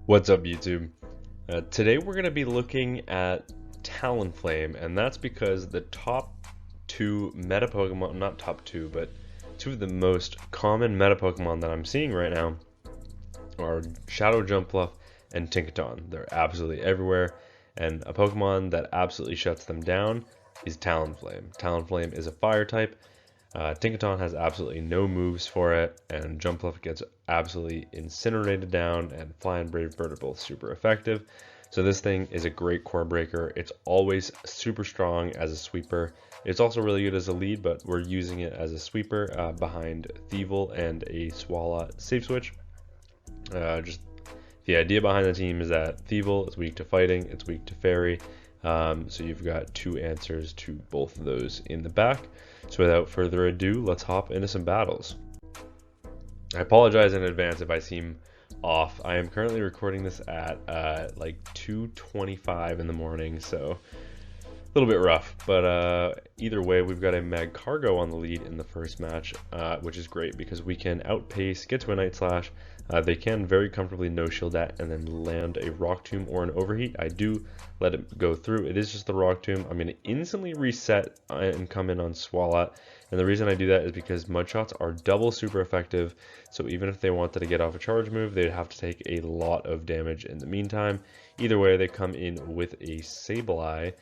What's up, YouTube? Today we're going to be looking at Talonflame, and that's because the top two meta Pokemon, not top two, but two of the most common meta Pokemon that I'm seeing right now are Shadow Jumpluff and Tinkaton. They're absolutely everywhere, and a Pokemon that absolutely shuts them down is Talonflame. Talonflame is a fire type. Tinkaton has absolutely no moves for it, and Jumpluff gets absolutely incinerated down, and Fly and Brave Bird are both super effective. So this thing is a great core breaker. It's always super strong as a sweeper. It's also really good as a lead, but we're using it as a sweeper behind Thievul and a Swalot safe switch. Just the idea behind the team is that Thievul is weak to fighting, it's weak to fairy, so you've got two answers to both of those in the back. So without further ado, let's hop into some battles. I apologize in advance if I seem off. I am currently recording this at like 2:25 in the morning, so a little bit rough, but either way, we've got a Magcargo on the lead in the first match, which is great because we can outpace, get to a Night Slash. They can very comfortably no shield that and then land a Rock Tomb or an Overheat. I do let it go through. It is just the Rock Tomb. I'm going to instantly reset and come in on Swalot. And the reason I do that is because Mud Shots are double super effective. So even if they wanted to get off a charge move, they'd have to take a lot of damage in the meantime. Either way, they come in with a Sableye,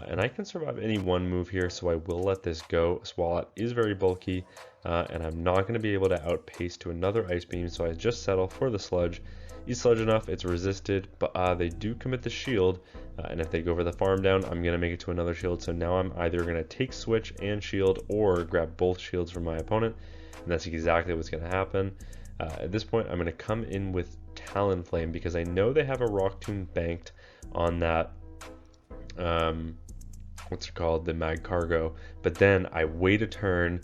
and I can survive any one move here, so I will let this go. Swalot is very bulky, and I'm not going to be able to outpace to another Ice Beam, so I just settle for the Sludge. He's Sludge enough, it's resisted, but they do commit the shield, and if they go for the farm down, I'm going to make it to another shield, so now I'm either going to take Switch and shield, or grab both shields from my opponent, and that's exactly what's going to happen. At this point, I'm going to come in with Talonflame because I know they have a Rock Tomb banked on that, what's it called, the Magcargo, but then I wait a turn,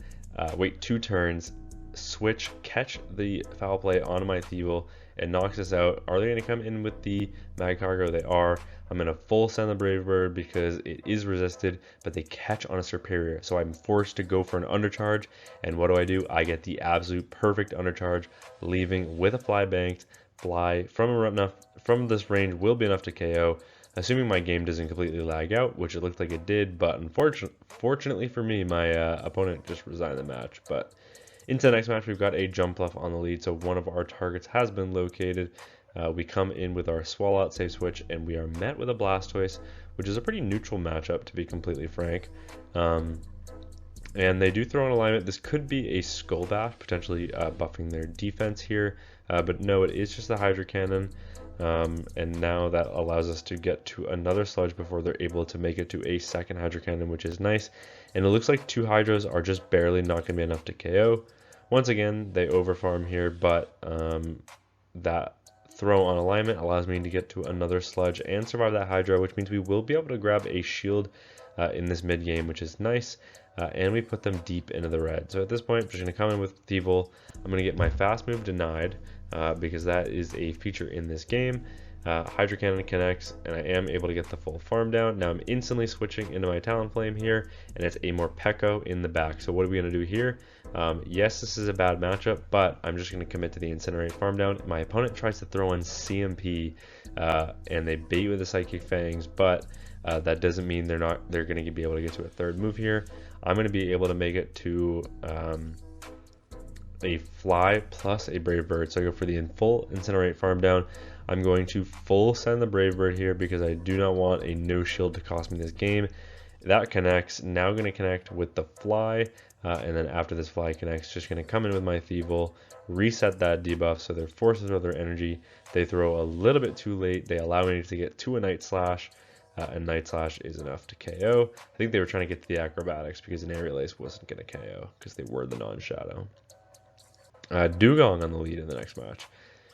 wait 2 turns, switch, catch the Foul Play onto my Thievul, it knocks us out. Are they going to come in with the Magcargo? They are. I'm going to full send the Brave Bird because it is resisted, but they catch on a Superior. So I'm forced to go for an undercharge, and what do? I get the absolute perfect undercharge, leaving with a Fly banked. Fly from this range will be enough to KO, assuming my game doesn't completely lag out, which it looked like it did, but unfortunately for me, my opponent just resigned the match. But into the next match, we've got a Jumpluff on the lead, so one of our targets has been located. We come in with our Swalot safe switch, and we are met with a Blastoise, which is a pretty neutral matchup, to be completely frank. And they do throw an alignment. This could be a Skull Bash, potentially buffing their defense here, but no, it is just a Hydro Cannon. And now that allows us to get to another Sludge before they're able to make it to a second Hydro Cannon, which is nice. And it looks like 2 Hydros are just barely not going to be enough to KO. Once again, they overfarm here, but that throw on alignment allows me to get to another Sludge and survive that Hydro, which means we will be able to grab a shield in this mid game, which is nice. And we put them deep into the red. So at this point, I'm just going to come in with Thievul. I'm going to get my fast move denied because that is a feature in this game. Hydro Cannon connects, and I am able to get the full farm down. Now I'm instantly switching into my Talonflame here, and it's a Morpeko in the back. So what are we going to do here? Yes, this is a bad matchup, but I'm just going to commit to the Incinerate farm down. My opponent tries to throw in CMP, and they bait with the Psychic Fangs, but that doesn't mean they're going to be able to get to a third move here. I'm going to be able to make it to a Fly plus a Brave Bird. So I go for the full Incinerate farm down. I'm going to full send the Brave Bird here because I do not want a no shield to cost me this game. That connects. Now going to connect with the Fly, and then after this Fly connects, just going to come in with my Thievul, reset that debuff, so they're forced to throw their energy. They throw a little bit too late. They allow me to get to a Night Slash, and Night Slash is enough to KO. I think they were trying to get to the Acrobatics because an Aerial Ace wasn't going to KO because they were the non-shadow. Dugong on the lead in the next match.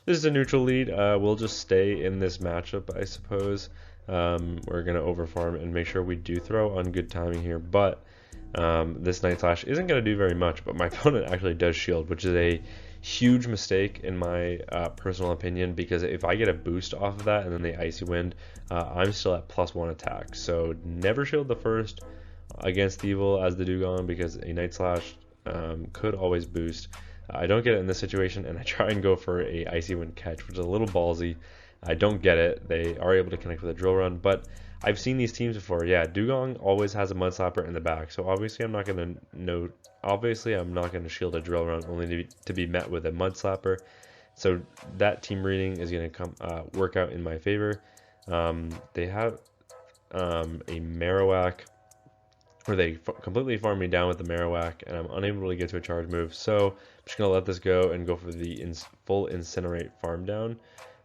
This is a neutral lead. We'll just stay in this matchup, I suppose. We're going to overfarm and make sure we do throw on good timing here, but this Night Slash isn't going to do very much, but my opponent actually does shield, which is a huge mistake in my personal opinion, because if I get a boost off of that and then the Icy Wind, I'm still at +1 attack. So never shield the first against Thievul as the Dugong, because a Night Slash could always boost. I don't get it in this situation, and I try and go for a Icy Wind catch, which is a little ballsy, I don't get it. They are able to connect with a drill run, but I've seen these teams before. Yeah, Dugong always has a mud slapper in the back, so obviously I'm not going to know. Obviously, I'm not going to shield a drill run only to be met with a mud slapper. So that team reading is going to come work out in my favor. They have a Marowak, where they completely farm me down with the Marowak, and I'm unable to get to a charge move. So I'm just going to let this go and go for the full Incinerate farm down.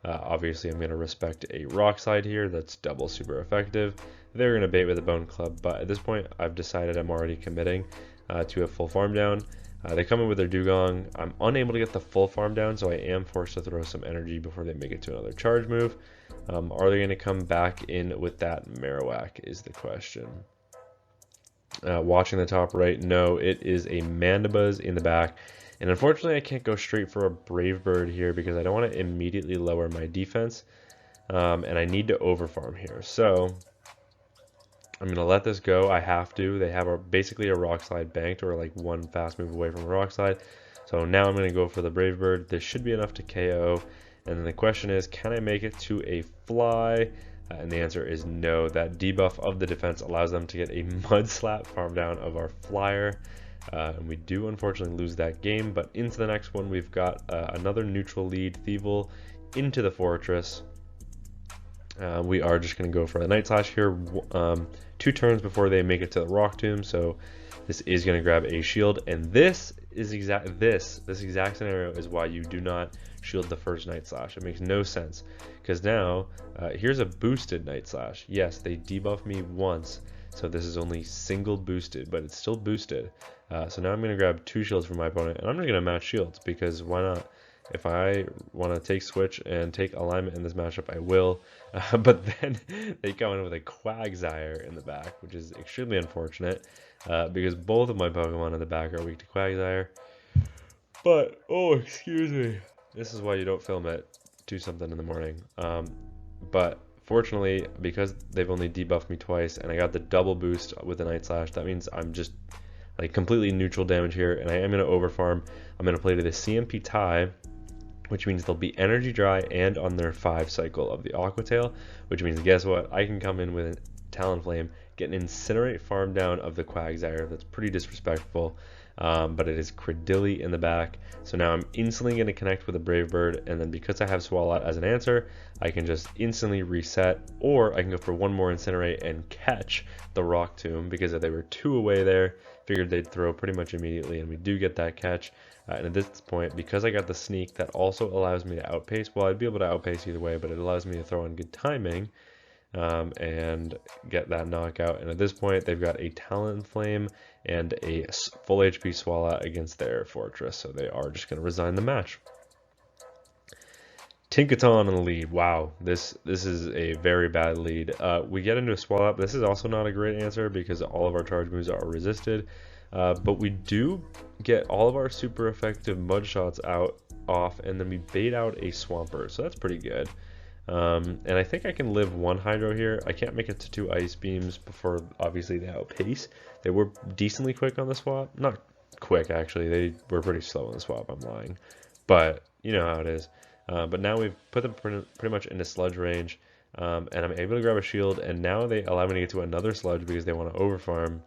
Obviously, I'm going to respect a Rock Slide here. That's double super effective. They're going to bait with a Bone Club, but at this point, I've decided I'm already committing to a full farm down. They come in with their Dugong. I'm unable to get the full farm down, so I am forced to throw some energy before they make it to another charge move. Are they going to come back in with that Marowak is the question. Watching the top right, no, it is a Mandibuzz in the back. And unfortunately, I can't go straight for a Brave Bird here because I don't want to immediately lower my defense. And I need to overfarm here. So I'm going to let this go. I have to. They have basically a Rock Slide banked, or like one fast move away from a Rock Slide. So now I'm going to go for the Brave Bird. This should be enough to KO. And then the question is, can I make it to a fly? And the answer is no. That debuff of the defense allows them to get a Mud Slap farm down of our flyer. And we do unfortunately lose that game, but into the next one we've got another neutral lead, Thievul, into the fortress. We are just going to go for a Night Slash here, 2 turns before they make it to the Rock Tomb, so this is going to grab a shield, and this exact scenario is why you do not shield the first Night Slash. It makes no sense, because now here's a boosted Night Slash. Yes, they debuff me once, so this is only single boosted, but it's still boosted. So now I'm going to grab 2 shields from my opponent, and I'm just going to match shields, because why not? If I want to take switch and take alignment in this matchup, I will. But then they come in with a Quagsire in the back, which is extremely unfortunate, because both of my Pokemon in the back are weak to Quagsire. But, oh, excuse me. This is why you don't film at 2 something in the morning. But fortunately, because they've only debuffed me twice, and I got the double boost with the Night Slash, that means I'm just like completely neutral damage here, and I am going to overfarm. I'm going to play to the CMP tie, which means they'll be energy dry and on their 5 cycle of the Aqua Tail, which means, guess what? I can come in with a Talonflame, get an Incinerate farm down of the Quagsire. That's pretty disrespectful, but it is Credilli in the back. So now I'm instantly going to connect with a Brave Bird, and then because I have Swalot as an answer, I can just instantly reset, or I can go for one more Incinerate and catch the Rock Tomb, because if they were 2 away there, figured they'd throw pretty much immediately, and we do get that catch. And at this point, because I got the sneak, that also allows me to outpace. Well, I'd be able to outpace either way, but it allows me to throw in good timing and get that knockout. And at this point, they've got a Talonflame and a full HP Swalot against their fortress, so they are just going to resign the match. Tinkaton in the lead. Wow, this is a very bad lead. We get into a Swalot. This is also not a great answer because all of our charge moves are resisted. But we do get all of our super effective mud shots off, and then we bait out a Swampert, so that's pretty good. And I think I can live 1 Hydro here. I can't make it to 2 Ice Beams before, obviously, they outpace. They were decently quick on the swap. Not quick, actually. They were pretty slow on the swap, I'm lying. But you know how it is. But now we've put them pretty much into Sludge range, and I'm able to grab a shield, and now they allow me to get to another Sludge because they want to overfarm,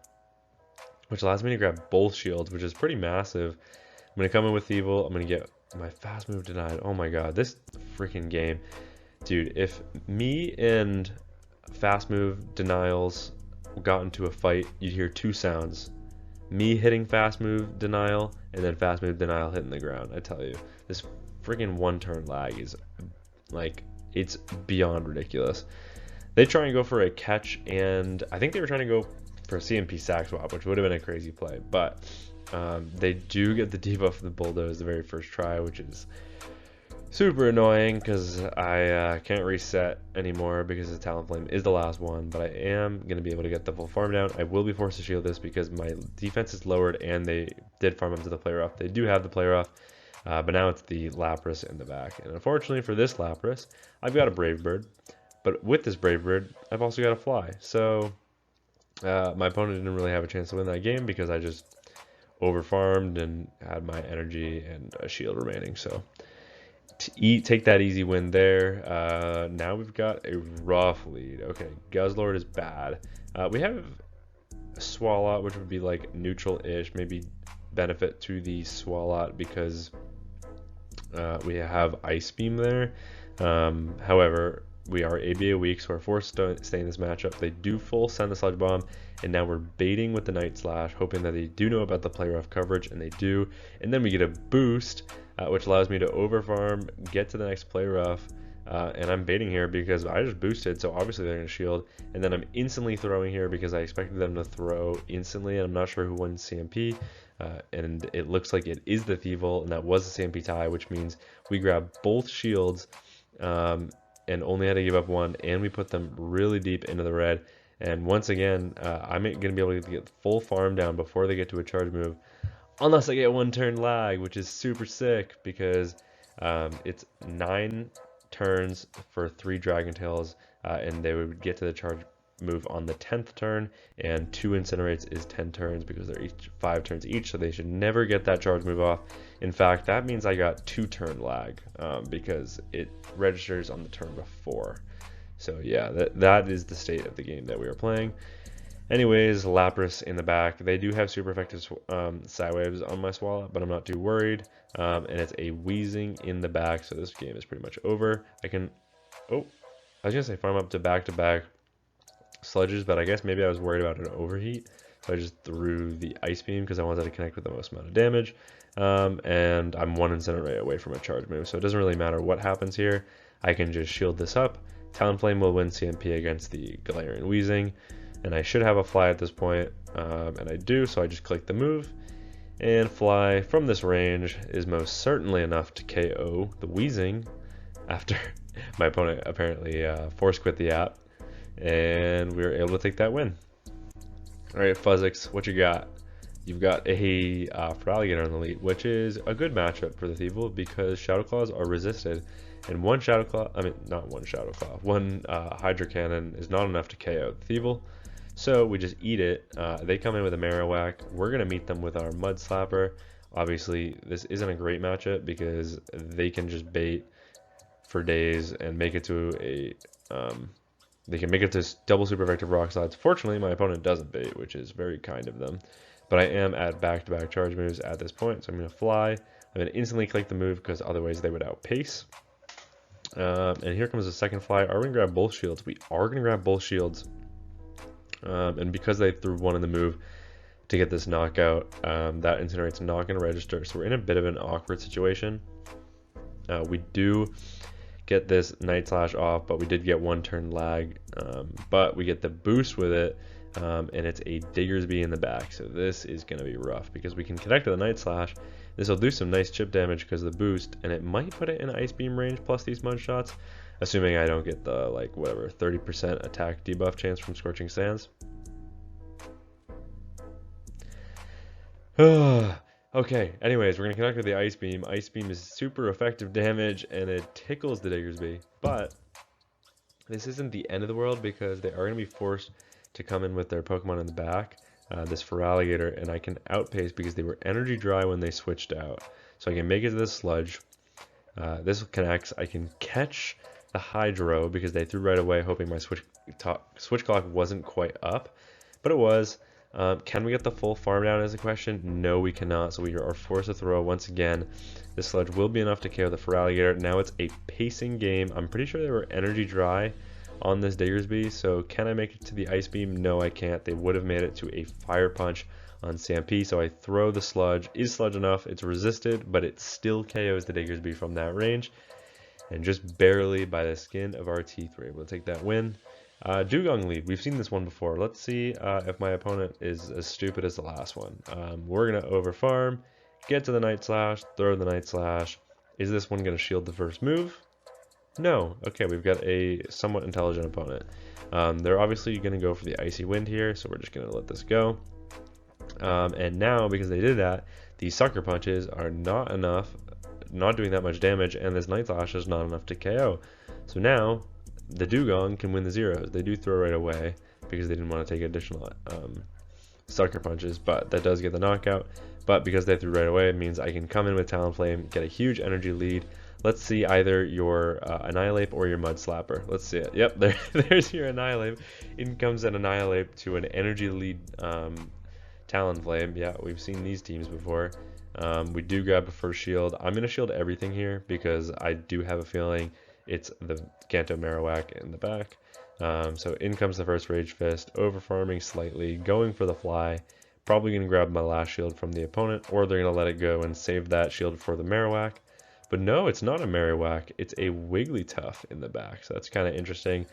which allows me to grab both shields, which is pretty massive. I'm going to come in with Thievul. I'm going to get my fast move denied. Oh my god, this freaking game. Dude, if me and fast move denials got into a fight, you'd hear 2 sounds. Me hitting fast move denial, and then fast move denial hitting the ground. I tell you, this freaking 1-turn lag is, like, it's beyond ridiculous. They try and go for a catch, and I think they were trying to go for a CMP sack swap, which would have been a crazy play, but they do get the debuff of the Bulldoze the very first try, which is super annoying because I can't reset anymore because the Talonflame is the last one, but I am going to be able to get the full farm down. I will be forced to shield this because my defense is lowered and they did farm up to the play rough. They do have the play rough, but now it's the Lapras in the back. And unfortunately for this Lapras, I've got a Brave Bird, but with this Brave Bird, I've also got a Fly. So my opponent didn't really have a chance to win that game because I just overfarmed and had my energy and a shield remaining. So take that easy win there. Now we've got a rough lead. Okay, Guzzlord is bad. We have Swalot, which would be like neutral-ish, maybe benefit to the Swalot because we have Ice Beam there. However, we are ABA weak, so we're forced to stay in this matchup. They do full send the Sludge Bomb, and now we're baiting with the Night Slash, hoping that they do know about the play rough coverage, and they do. And then we get a boost, which allows me to overfarm, get to the next play rough, and I'm baiting here because I just boosted, so obviously they're going to shield. And then I'm instantly throwing here because I expected them to throw instantly, and I'm not sure who won CMP. And it looks like it is the Thievul, and that was the CMP tie, which means we grab both shields and only had to give up one, and we put them really deep into the red. And once again, I'm going to be able to get full farm down before they get to a charge move, unless I get one turn lag, which is super sick because it's 9 turns for 3 Dragon Tails, and they would get to the charge move on the 10th turn, and 2 Incinerates is 10 turns because they're each 5 turns each, so they should never get that charge move off. In fact, that means I got 2 turn lag because it registers on the turn before. So yeah, that is the state of the game that we are playing. Anyways, Lapras in the back. They do have super effective Psy Waves on my Swallow, but I'm not too worried. And it's a Wheezing in the back, so this game is pretty much over. I can, I was gonna say farm up to back sludges, but I guess maybe I was worried about an overheat, so I just threw the Ice Beam because I wanted to connect with the most amount of damage. And I'm 1 Incinerate away from a charge move, so it doesn't really matter what happens here. I can just shield this up. Talonflame will win CMP against the Galarian Wheezing, and I should have a fly at this point, and I do, so I just click the move, and fly from this range is most certainly enough to KO the Wheezing after my opponent apparently force quit the app, and we were able to take that win. Alright, Fuzzix, what you got? You've got a Feraligatr on the lead, which is a good matchup for the Thievul because Shadow Claws are resisted, and one Hydro Cannon is not enough to KO the Thievul, so we just eat it. They come in with a Marowak. We're going to meet them with our Mud Slapper. Obviously, this isn't a great matchup because they can just bait for days and make it to a they can make it to double super effective rock slides. Fortunately, my opponent doesn't bait, which is very kind of them. But I am at back-to-back charge moves at this point, so I'm going to fly. I'm going to instantly click the move because otherwise they would outpace. And here comes the second fly. Are we going to grab both shields? We are going to grab both shields. And because they threw one in the move to get this knockout, that Incinerate's not going to register. So we're in a bit of an awkward situation. We do get this Night Slash off, but we did get 1 turn lag, but we get the boost with it, and it's a Diggersby in the back, so this is going to be rough because we can connect to the Night Slash. This will do some nice chip damage because of the boost, and it might put it in Ice Beam range plus these Mud Shots, assuming I don't get the 30% attack debuff chance from Scorching Sands. Okay, anyways, we're going to connect with the Ice Beam. Ice Beam is super effective damage, and it tickles the Diggersby. But this isn't the end of the world because they are going to be forced to come in with their Pokemon in the back, this Feraligatr, and I can outpace because they were energy dry when they switched out. So I can make it to this Sludge. This connects. I can catch the Hydro because they threw right away, hoping my switch clock wasn't quite up, but it was. Can we get the full farm down is the question? No, we cannot, so we are forced to throw once again. This Sludge will be enough to KO the Feraligatr. Now it's a pacing game. I'm pretty sure they were energy dry on this Diggersby, so can I make it to the Ice Beam? No, I can't. They would have made it to a Fire Punch on CMP, so I throw the Sludge. Is Sludge enough? It's resisted, but it still KOs the Diggersby from that range, and just barely by the skin of our teeth we're able to take that win. Dugong lead. We've seen this one before. Let's see if my opponent is as stupid as the last one. We're going to overfarm, get to the Night Slash, throw the Night Slash. Is this one going to shield the first move? No. Okay, we've got a somewhat intelligent opponent. They're obviously going to go for the Icy Wind here, so we're just going to let this go. And now, because they did that, these Sucker Punches are not enough, not doing that much damage, and this Night Slash is not enough to KO. So now, the Dugong can win the zeros. They do throw right away because they didn't want to take additional Sucker Punches, but that does get the knockout. But because they threw right away, it means I can come in with Talonflame, get a huge energy lead, let's see either your Annihilate or your Mud Slapper. Let's see it. Yep, there's your Annihilate. In comes an Annihilate to an Energy Lead Talonflame. Yeah, we've seen these teams before. We do grab a first shield. I'm going to shield everything here because I do have a feeling it's the Kanto Marowak in the back. So in comes the first Rage Fist, over farming slightly, going for the fly. Probably going to grab my last shield from the opponent, or they're going to let it go and save that shield for the Marowak. But no, it's not a Marowak, it's a Wigglytuff in the back. So that's kind of interesting.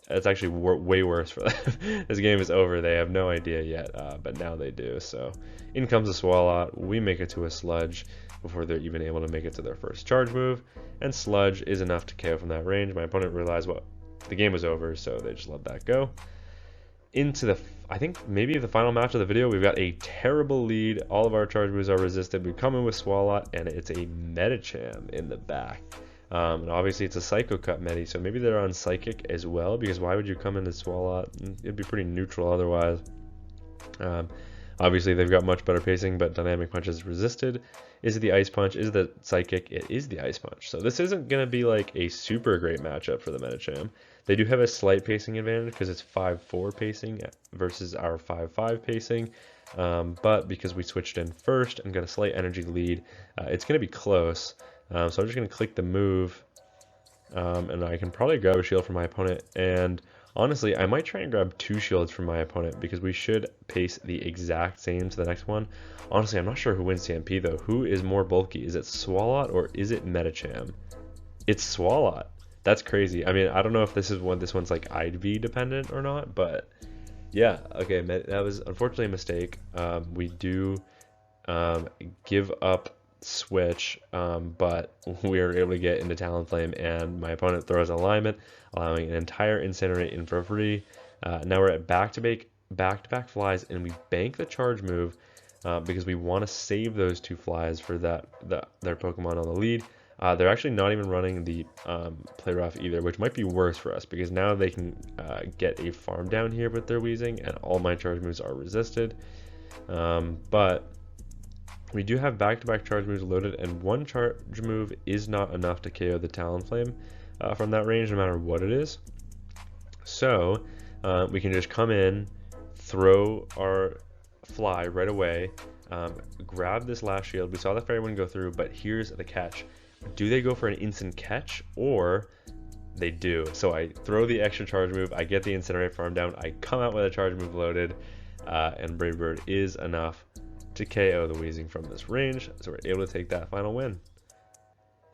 It's actually way worse for them. This game is over, they have no idea yet, but now they do. So in comes a Swalot, we make it to a Sludge before they're even able to make it to their first charge move. And Sludge is enough to KO from that range. My opponent realized the game was over, so they just let that go. Into the, I think maybe the final match of the video, we've got a terrible lead. All of our charge moves are resisted. We come in with Swalot, and it's a Medicham in the back. And obviously it's a Psycho Cut Medi, so maybe they're on Psychic as well, because why would you come into Swalot? It'd be pretty neutral otherwise. Obviously they've got much better pacing, but Dynamic Punch is resisted. Is it the Ice Punch? Is it the Psychic? It is the Ice Punch. So this isn't going to be like a super great matchup for the Medicham. They do have a slight pacing advantage because it's 5-4 pacing versus our 5-5 pacing. But because we switched in first and got a slight energy lead, it's going to be close. So I'm just going to click the move, and I can probably grab a shield from my opponent. And honestly, I might try and grab 2 shields from my opponent because we should pace the exact same to the next one. Honestly, I'm not sure who wins CMP though. Who is more bulky? Is it Swalot or is it Medicham? It's Swalot. That's crazy. I mean, I don't know if this one's like IV dependent or not, but yeah, okay, that was unfortunately a mistake. We do give up switch, but we are able to get into Talonflame, and my opponent throws alignment, allowing an entire Incinerate in for free. Now we're at back-to-back flies, and we bank the charge move because we want to save those 2 flies for their Pokemon on the lead. They're actually not even running the Play Rough either, which might be worse for us because now they can get a farm down here with their Weezing, and all my charge moves are resisted. But we do have back-to-back charge moves loaded, and 1 charge move is not enough to KO the Talonflame from that range, no matter what it is. So we can just come in, throw our fly right away, grab this last shield. We saw the fairy one go through, but here's the catch. Do they go for an instant catch, or they do? So I throw the extra charge move, I get the Incinerate farm down, I come out with a charge move loaded, and Brave Bird is enough to KO the Weezing from this range, so we're able to take that final win.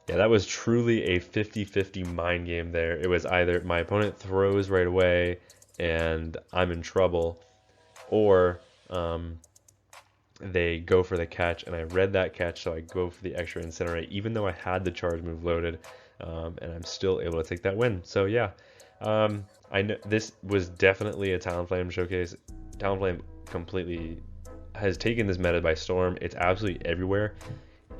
Yeah, that was truly a 50-50 mind game there. It was either my opponent throws right away and I'm in trouble, or they go for the catch, and I read that catch, so I go for the extra Incinerate, even though I had the charge move loaded, and I'm still able to take that win. So yeah, I know this was definitely a Talonflame showcase. Talonflame completely has taken this meta by storm. It's absolutely everywhere.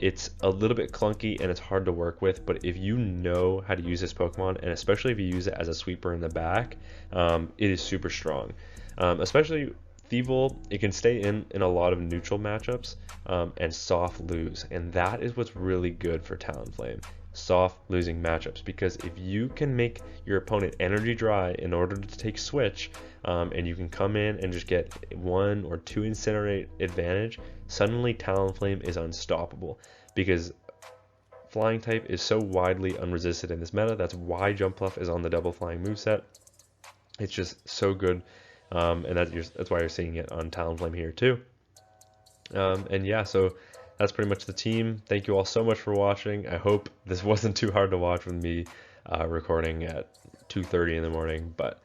It's a little bit clunky and it's hard to work with, but if you know how to use this Pokemon, and especially if you use it as a sweeper in the back, it is super strong. Especially Thievul, it can stay in a lot of neutral matchups and soft lose, and that is what's really good for Talonflame. Soft losing matchups, because if you can make your opponent energy dry in order to take switch, and you can come in and just get 1 or 2 Incinerate advantage, suddenly Talonflame is unstoppable, because flying type is so widely unresisted in this meta. That's why Jump Fluff is on the double flying moveset. It's just so good, and that's why you're seeing it on Talonflame here too. And yeah, so that's pretty much the team. Thank you all so much for watching. I hope this wasn't too hard to watch with me recording at 2:30 in the morning, but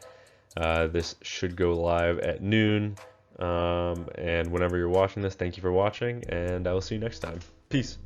this should go live at noon. And whenever you're watching this, thank you for watching, and I will see you next time. Peace.